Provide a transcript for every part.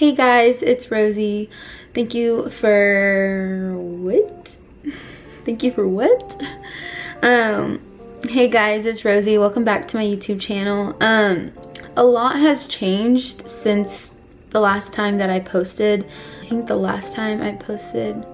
Hey guys, it's Rosie. Thank you for what? Thank you for what? Hey guys, it's Rosie. Welcome back to my YouTube channel. A lot has changed since the last time that I posted. I think the last time I posted,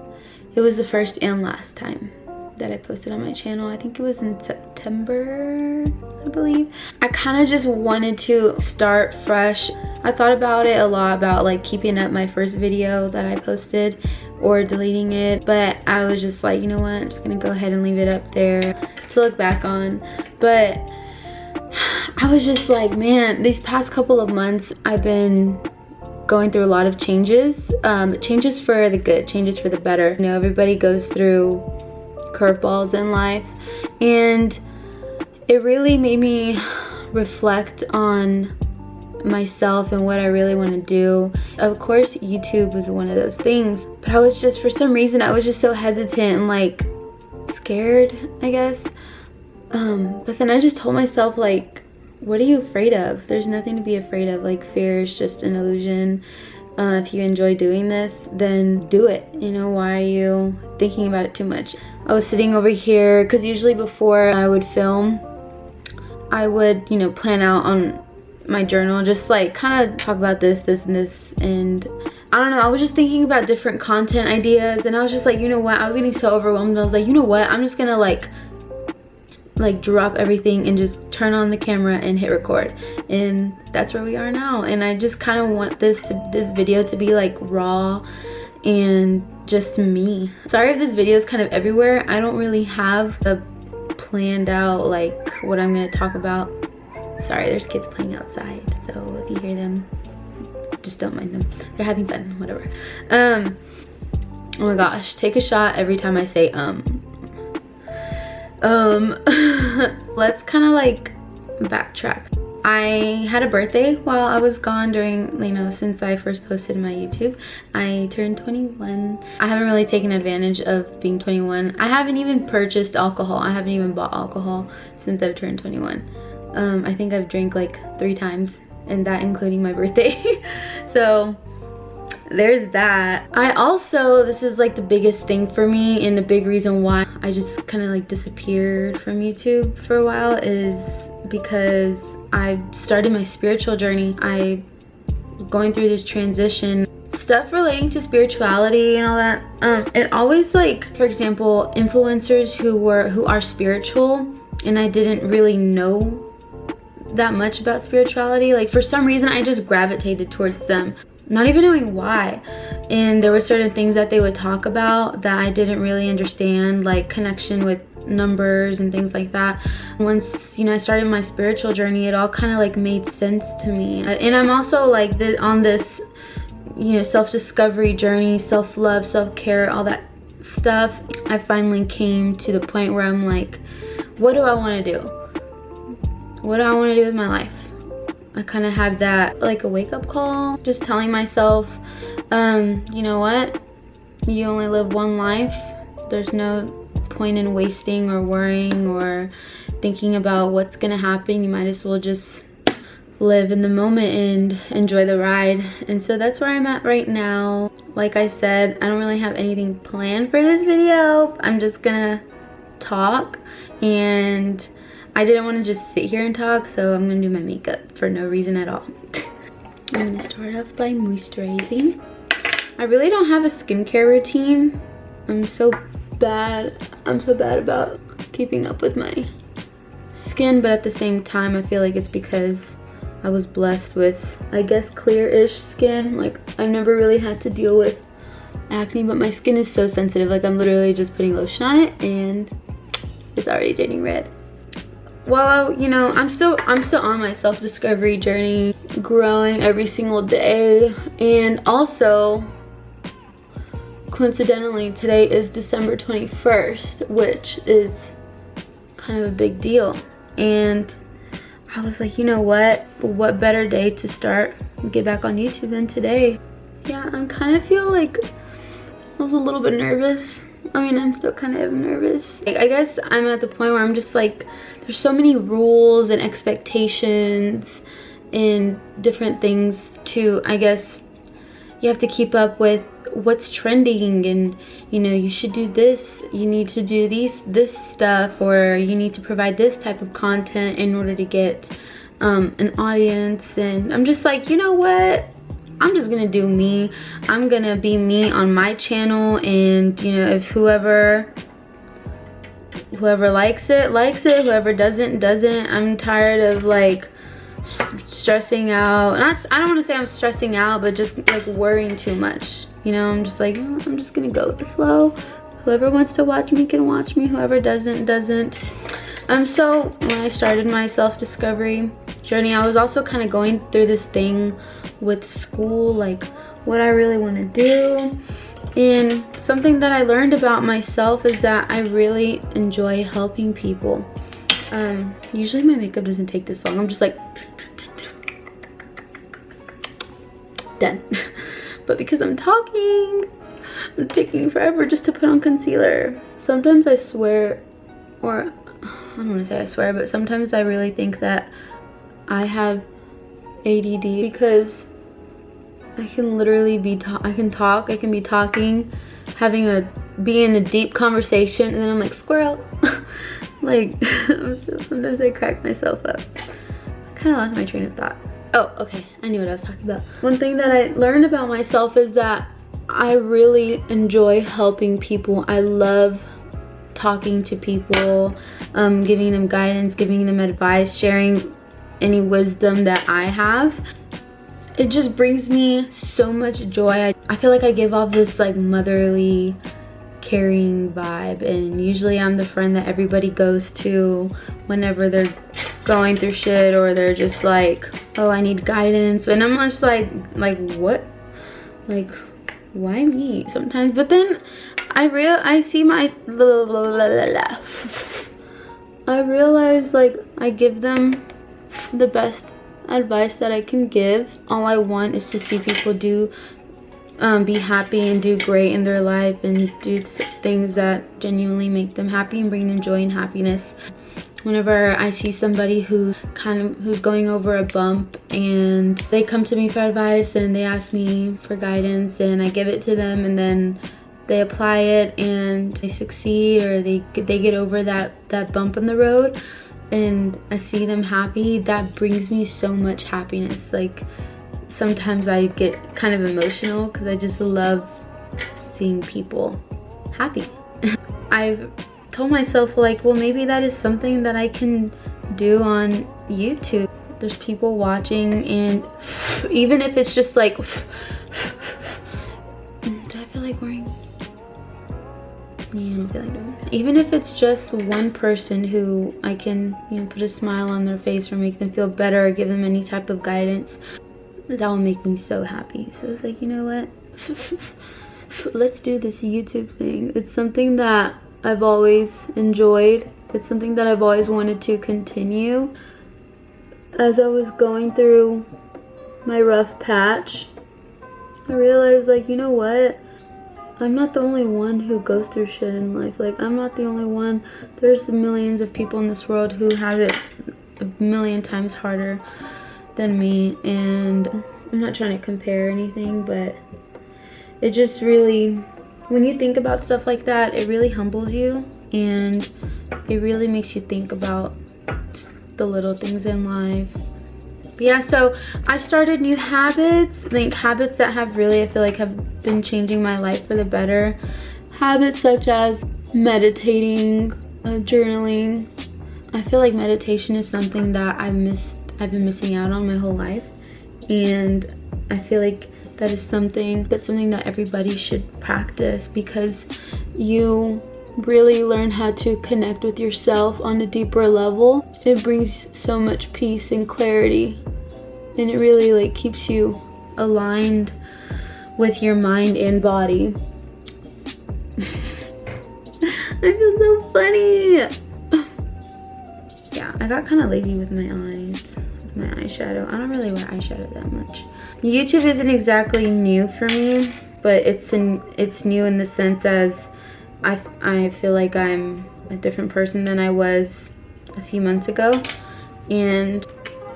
it was the first and last time that I posted on my channel. I think it was in September, I believe. I kind of just wanted to start fresh. I thought about it a lot, about like keeping up my first video that I posted or deleting it, but I was just like, you know what, I'm just gonna go ahead and leave it up there to look back on. But I was just like, man, these past couple of months I've been going through a lot of changes, changes for the good, changes for the better. You know, everybody goes through curveballs in life, and it really made me reflect on myself and what I really want to do. Of course, YouTube was one of those things, but I was just, for some reason, I was just so hesitant and like scared, I guess. But then I just told myself, like, what are you afraid of? There's nothing to be afraid of. Like, fear is just an illusion. If you enjoy doing this, then do it. You know, why are you thinking about it too much? I was sitting over here, because usually before I would film, I would, you know, plan out on my journal, just like kind of talk about this, and this, and I don't know, I was just thinking about different content ideas, and I was just like, you know what, I was getting so overwhelmed. I was like, you know what, I'm just gonna like drop everything and just turn on the camera and hit record. And that's where we are now. And I just kind of want this video to be like raw and just me. Sorry if this video is kind of everywhere. I don't really have a planned out like what I'm gonna talk about. Sorry, there's kids playing outside, so if you hear them, just don't mind them. They're having fun, whatever. Oh my gosh, take a shot every time I say let's kind of like backtrack. I had a birthday while I was gone during, you know, since I first posted my YouTube. I turned 21. I haven't really taken advantage of being 21. I haven't even purchased alcohol. I haven't even bought alcohol since I've turned 21. I think I've drank like 3 times, and that including my birthday. So there's that. I also, this is like the biggest thing for me, and the big reason why I just kind of like disappeared from YouTube for a while, is because I started my spiritual journey. I was going through this transition, stuff relating to spirituality and all that. It always, like, for example, influencers who are spiritual, and I didn't really know that much about spirituality. Like, for some reason I just gravitated towards them, not even knowing why. And there were certain things that they would talk about that I didn't really understand, like connection with numbers and things like that. Once, you know, I started my spiritual journey, it all kind of like made sense to me. And I'm also like on this, you know, self-discovery journey, self-love, self-care, all that stuff. I finally came to the point where I'm like, what do I want to do? What do I want to do with my life? I kind of had that, like, a wake-up call, just telling myself, you know what, you only live one life. There's no point in wasting or worrying or thinking about what's gonna happen. You might as well just live in the moment and enjoy the ride. And so that's where I'm at right now. Like I said, I don't really have anything planned for this video. I'm just gonna talk, and I didn't want to just sit here and talk, so I'm gonna do my makeup for no reason at all. I'm gonna start off by moisturizing. I really don't have a skincare routine. I'm so bad about keeping up with my skin, but at the same time I feel like it's because I was blessed with, I guess, clear-ish skin. Like, I've never really had to deal with acne, but my skin is so sensitive. Like, I'm literally just putting lotion on it and it's already turning red. Well, you know, I'm still on my self-discovery journey, growing every single day. And also, coincidentally, today is December 21st, which is kind of a big deal. And I was like, you know what better day to start and get back on YouTube than today? Yeah, I kind of feel like I was a little bit nervous. I mean, I'm still kind of nervous. I guess I'm at the point where I'm just like, there's so many rules and expectations and different things to, I guess, you have to keep up with what's trending, and you know, you should do this, you need to do this stuff, or you need to provide this type of content in order to get an audience. And I'm just like, you know what, I'm just gonna do me. I'm gonna be me on my channel, and you know, if whoever likes it, whoever doesn't. I'm tired of like stressing out. And I don't want to say I'm stressing out, but just like worrying too much, you know. I'm just like, I'm just gonna go with the flow. Whoever wants to watch me can watch me, whoever doesn't. So when I started my self-discovery journey, I was also kind of going through this thing with school, like what I really want to do. And something that I learned about myself is that I really enjoy helping people. Usually my makeup doesn't take this long. I'm just like done. But because I'm talking, I'm taking forever just to put on concealer. Sometimes I swear, or I don't want to say I swear, but sometimes I really think that I have ADD, because I can literally be I can be talking, be in a deep conversation, and then I'm like, squirrel. Like, sometimes I crack myself up. I kind of lost my train of thought. Oh, okay, I knew what I was talking about. One thing that I learned about myself is that I really enjoy helping people. I love talking to people, giving them guidance, giving them advice, sharing any wisdom that I have. It just brings me so much joy. I feel like I give off this like motherly, caring vibe, and usually I'm the friend that everybody goes to whenever they're going through shit, or they're just like, oh, I need guidance. And I'm just like what? Like, why me sometimes? But then I see my I realize like I give them the best advice that I can give. All I want is to see people be happy and do great in their life, and do things that genuinely make them happy and bring them joy and happiness. Whenever I see somebody who's going over a bump, and they come to me for advice and they ask me for guidance, and I give it to them, and then they apply it and they succeed, or they get over that bump in the road, and I see them happy, that brings me so much happiness. Like, sometimes I get kind of emotional because I just love seeing people happy. I've told myself, like, well, maybe that is something that I can do on YouTube. There's people watching, and even if it's just like, do I feel like wearing? Yeah, I don't feel like doing this. Even if it's just one person who I can, you know, put a smile on their face, or make them feel better, or give them any type of guidance, that will make me so happy. So it's like, you know what? Let's do this YouTube thing. It's something that I've always enjoyed. It's something that I've always wanted to continue. As I was going through my rough patch, I realized, like, you know what? I'm not the only one who goes through shit in life. Like, I'm not the only one. There's millions of people in this world who have it a million times harder than me, and I'm not trying to compare anything, but it just really, when you think about stuff like that, it really humbles you, and it really makes you think about the little things in life. But yeah, so I started new habits, like habits that have really, I feel like, have been changing my life for the better. Habits such as meditating, journaling. I feel like meditation is something that I've been missing out on my whole life, and I feel like that's something that everybody should practice, because you really learn how to connect with yourself on a deeper level. It brings so much peace and clarity, and it really like keeps you aligned with your mind and body. I feel so funny. Yeah, I got kind of lazy with my eyes, with my eyeshadow. I don't really wear eyeshadow that much. YouTube isn't exactly new for me, but it's new in the sense as I feel like I'm a different person than I was a few months ago, and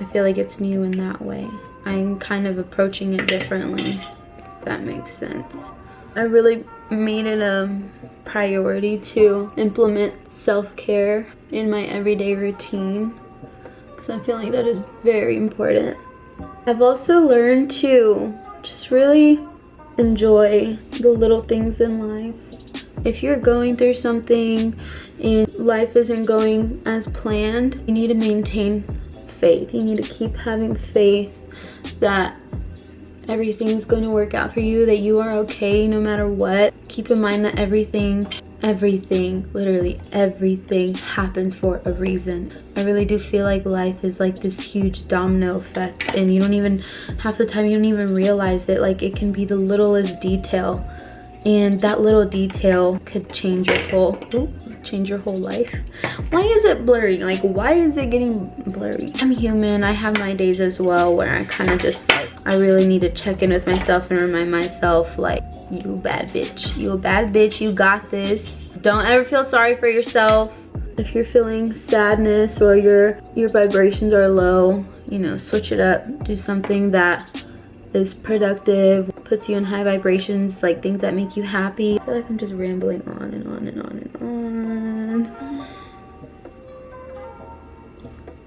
I feel like it's new in that way. I'm kind of approaching it differently. if that makes sense. I really made it a priority to implement self-care in my everyday routine because I feel like that is very important. I've also learned to just really enjoy the little things in life. If you're going through something and life isn't going as planned, you need to maintain faith. You need to keep having faith that everything's going to work out for you, that you are okay no matter what. Keep in mind that everything, literally everything happens for a reason. I really do feel like life is like this huge domino effect, and you don't even, half the time you don't even realize it. Like, it can be the littlest detail, and that little detail could change your whole life. Why is it blurry? Like, why is it getting blurry? I'm human. I have my days as well where I kind of just like, I really need to check in with myself and remind myself, like, you bad bitch. You a bad bitch. You got this. Don't ever feel sorry for yourself. If you're feeling sadness or your vibrations are low, you know, switch it up. Do something that is productive, puts you in high vibrations, like things that make you happy. I feel like I'm just rambling on and on and on and on.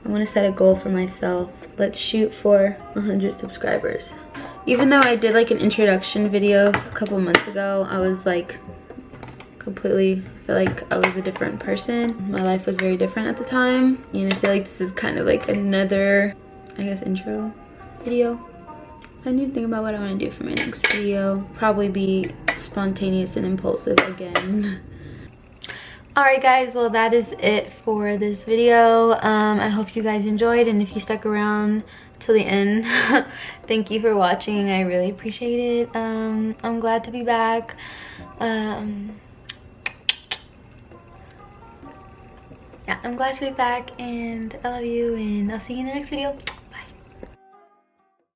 I want to set a goal for myself. Let's shoot for 100 subscribers. Even though I did like an introduction video a couple months ago, I was like completely, I feel like I was a different person. My life was very different at the time, and I feel like this is kind of like another, I guess, intro video. I need to think about what I want to do for my next video. Probably be spontaneous and impulsive again. Alright guys, well that is it for this video. I hope you guys enjoyed, and if you stuck around till the end, thank you for watching. I really appreciate it. I'm glad to be back. Yeah, I'm glad to be back, and I love you, and I'll see you in the next video.